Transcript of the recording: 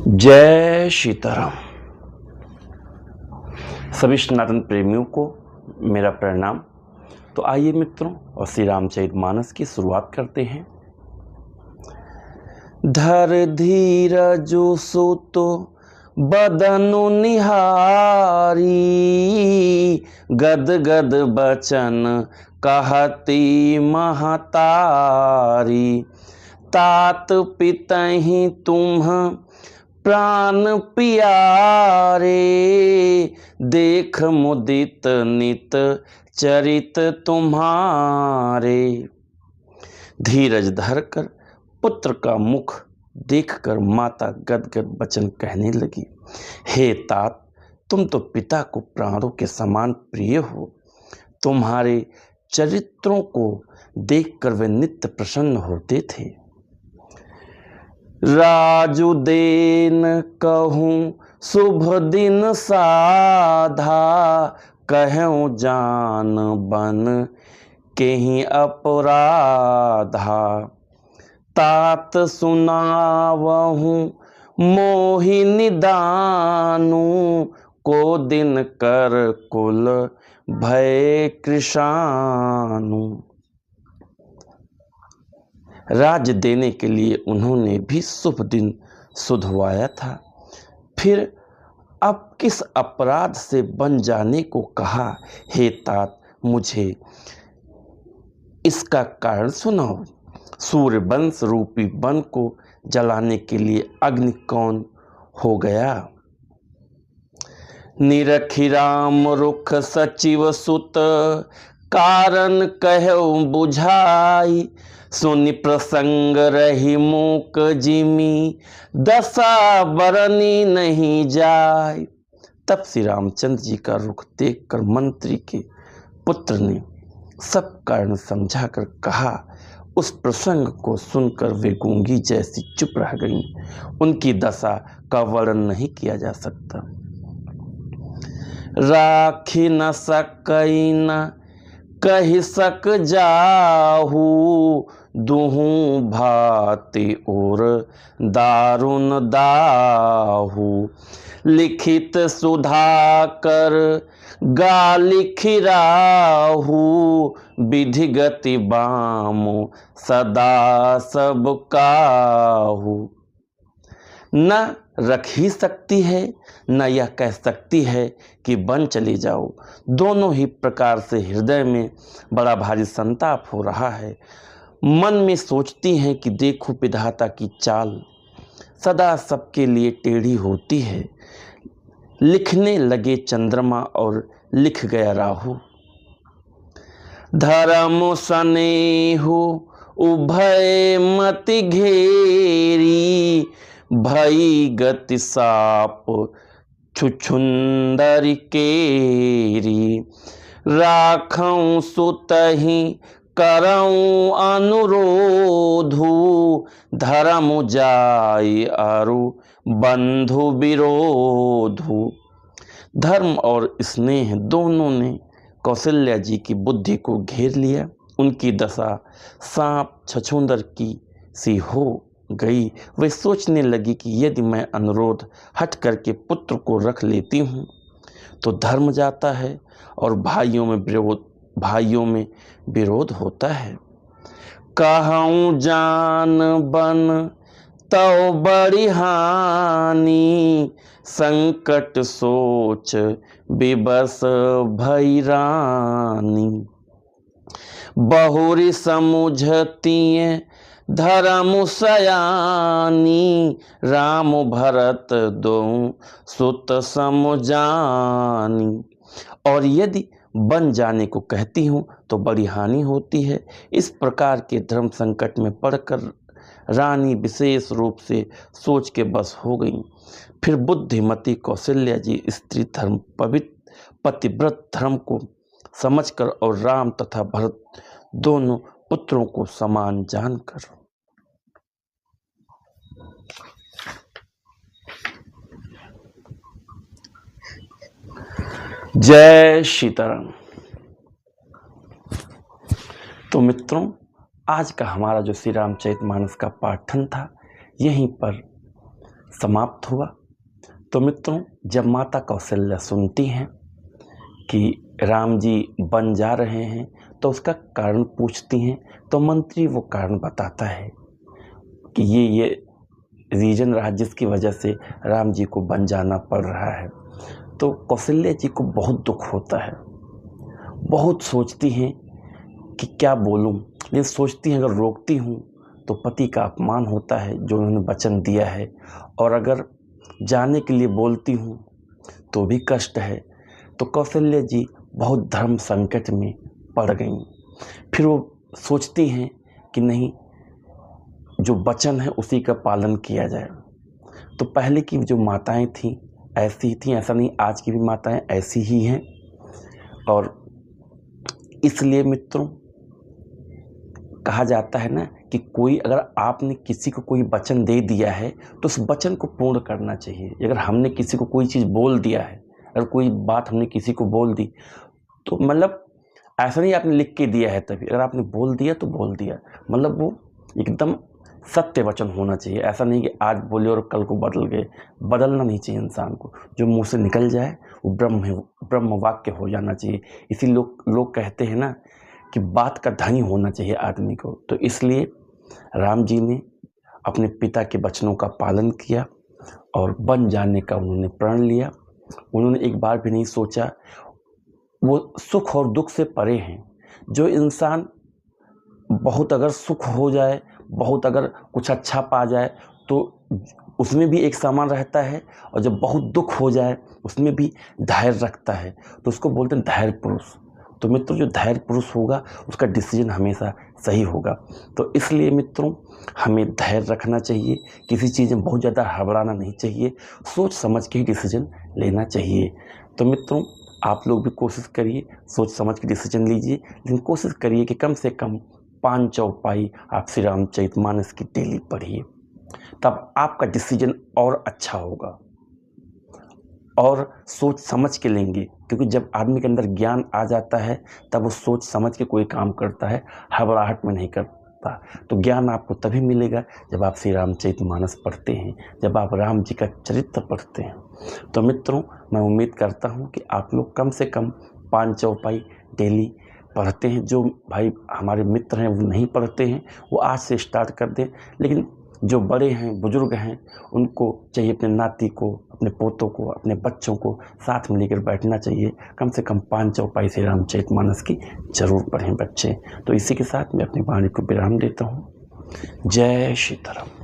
जय सीताराम। सभी सनातन प्रेमियों को मेरा प्रणाम। तो आइए मित्रों, और श्री रामचरितमानस की शुरुआत करते हैं। धर धीरजु सुतो बदनु निहारी, गद गद बचन कहती महतारी। तात पितहि तुम प्राण पियारे, देख मुदित नित चरित तुम्हारे। धीरज धरकर पुत्र का मुख देखकर माता गदगद वचन कहने लगी। हे तात, तुम तो पिता को प्राणों के समान प्रिय हो। तुम्हारे चरित्रों को देखकर वे नित्य प्रसन्न होते थे। राजुदेन कहूँ शुभ दिन साधा, कहूँ जान बन केहि अपराधा। तात सुनावहूँ मोहि निदानु, को दिन कर कुल भय कृशानु। राज देने के लिए उन्होंने भी शुभ दिन सुधवाया था, फिर अब किस अपराध से बन जाने को कहा। हे तात, मुझे इसका कारण सुनाओ। सूर्यवंश रूपी वन को जलाने के लिए अग्नि कौन हो गया। निरखी राम रुख सचिव सुत, कारण कहूँ बुझाई। सुनि प्रसंग रही मूक जिमी, दशा बरनी नहीं जाय। तब श्री रामचंद्र जी का रुख देखकर मंत्री के पुत्र ने सब कारण समझाकर कहा। उस प्रसंग को सुनकर वे गूंगी जैसी चुप रह गईं। उनकी दशा का वर्णन नहीं किया जा सकता। राखी न सकई न कहि सक जाहू, दुहू भाति और दारुण दाहू। लिखित सुधाकर गा लिखिराहू, विधि गति बामु सदा सब काहू। न रख ही सकती है, न यह कह सकती है कि बन चले जाओ। दोनों ही प्रकार से हृदय में बड़ा भारी संताप हो रहा है। मन में सोचती हैं कि देखो विधाता की चाल सदा सबके लिए टेढ़ी होती है। लिखने लगे चंद्रमा और लिख गया राहु। धर्म स्नेहु उभय मति घेरी, भई गति साप छुछुंदर केरी। राखऊं सुतहि करऊं अनुरोधु, धर्म जाय अरु बंधु विरोधु। धर्म और स्नेह दोनों ने कौशल्या जी की बुद्धि को घेर लिया। उनकी दशा सांप छछूंदर की सी हो गई। वे सोचने लगी कि यदि मैं अनुरोध हट करके पुत्र को रख लेती हूँ तो धर्म जाता है और भाइयों में विरोध होता है। कहूँ जान बन तो बड़ी हानि, संकट सोच विवश भई रानी। बहुरी समुझतिए धर्म सयानी, राम भरत दो सुत समुजानी। और यदि बन जाने को कहती हूँ तो बड़ी हानि होती है। इस प्रकार के धर्म संकट में पड़कर रानी विशेष रूप से सोच के बस हो गई। फिर बुद्धिमती कौशल्या जी स्त्री धर्म पतिव्रत धर्म को समझकर और राम तथा भरत दोनों पुत्रों को समान जानकर जय सीताराम। तो मित्रों, आज का हमारा जो श्री रामचरितमानस का पाठन था यहीं पर समाप्त हुआ। तो मित्रों, जब माता कौशल्या सुनती हैं कि राम जी वन जा रहे हैं तो उसका कारण पूछती हैं, तो मंत्री वो कारण बताता है कि ये रीजन रहा जिसकी वजह से राम जी को वन जाना पड़ रहा है। तो कौशल्या जी को बहुत दुख होता है, बहुत सोचती हैं कि क्या बोलूं, लेकिन सोचती हैं अगर रोकती हूँ तो पति का अपमान होता है जो उन्होंने वचन दिया है, और अगर जाने के लिए बोलती हूँ तो भी कष्ट है। तो कौशल्या जी बहुत धर्म संकट में पड़ गईं। फिर वो सोचती हैं कि नहीं, जो वचन है उसी का पालन किया जाए। तो पहले की जो माताएं थीं ऐसी थीं, ऐसा नहीं, आज की भी माताएं ऐसी ही हैं। और इसलिए मित्रों, कहा जाता है ना कि कोई, अगर आपने किसी को कोई वचन दे दिया है तो उस वचन को पूर्ण करना चाहिए। अगर हमने किसी को कोई चीज़ बोल दिया है, अगर कोई बात हमने किसी को बोल दी, तो मतलब ऐसा नहीं आपने लिख के दिया है तभी, अगर आपने बोल दिया तो बोल दिया, मतलब वो एकदम सत्य वचन होना चाहिए। ऐसा नहीं कि आज बोले और कल को बदल गए, बदलना नहीं चाहिए इंसान को। जो मुंह से निकल जाए वो ब्रह्म वाक्य हो जाना चाहिए। इसी लोग कहते हैं ना कि बात का धनी होना चाहिए आदमी को। तो इसलिए राम जी ने अपने पिता के वचनों का पालन किया और वन जाने का उन्होंने प्रण लिया। उन्होंने एक बार भी नहीं सोचा, वो सुख और दुख से परे हैं। जो इंसान बहुत अगर सुख हो जाए, बहुत अगर कुछ अच्छा पा जाए तो उसमें भी एक सामान रहता है, और जब बहुत दुख हो जाए उसमें भी धैर्य रखता है, तो उसको बोलते हैं धैर्य पुरुष। तो मित्रों, जो धैर्य पुरुष होगा उसका डिसीजन हमेशा सही होगा। तो इसलिए मित्रों, हमें धैर्य रखना चाहिए, किसी चीज़ में बहुत ज़्यादा हड़बड़ाना नहीं चाहिए, सोच समझ के ही डिसीजन लेना चाहिए। तो मित्रों, आप लोग भी कोशिश करिए, सोच समझ के डिसीजन लीजिए, लेकिन कोशिश करिए कि कम से कम 5 चौपाई आप श्री रामचरितमानस की डेली पढ़िए, तब आपका डिसीजन और अच्छा होगा। और सोच समझ के लेंगे, क्योंकि जब आदमी के अंदर ज्ञान आ जाता है तब वो सोच समझ के कोई काम करता है, हड़बड़ाहट में नहीं करता। तो ज्ञान आपको तभी मिलेगा जब आप श्री रामचरितमानस पढ़ते हैं, जब आप राम जी का चरित्र पढ़ते हैं। तो मित्रों, मैं उम्मीद करता हूँ कि आप लोग कम से कम 5 चौपाई डेली पढ़ते हैं। जो भाई हमारे मित्र हैं वो नहीं पढ़ते हैं, वो आज से स्टार्ट कर दें। लेकिन जो बड़े हैं, बुजुर्ग हैं, उनको चाहिए अपने नाती को, अपने पोतों को, अपने बच्चों को साथ में लेकर बैठना चाहिए। कम से कम 5 चौपाई श्री रामचरितमानस की जरूर पढ़ें बच्चे। तो इसी के साथ मैं अपनी वाणी को विराम देता हूँ। जय श्री राम।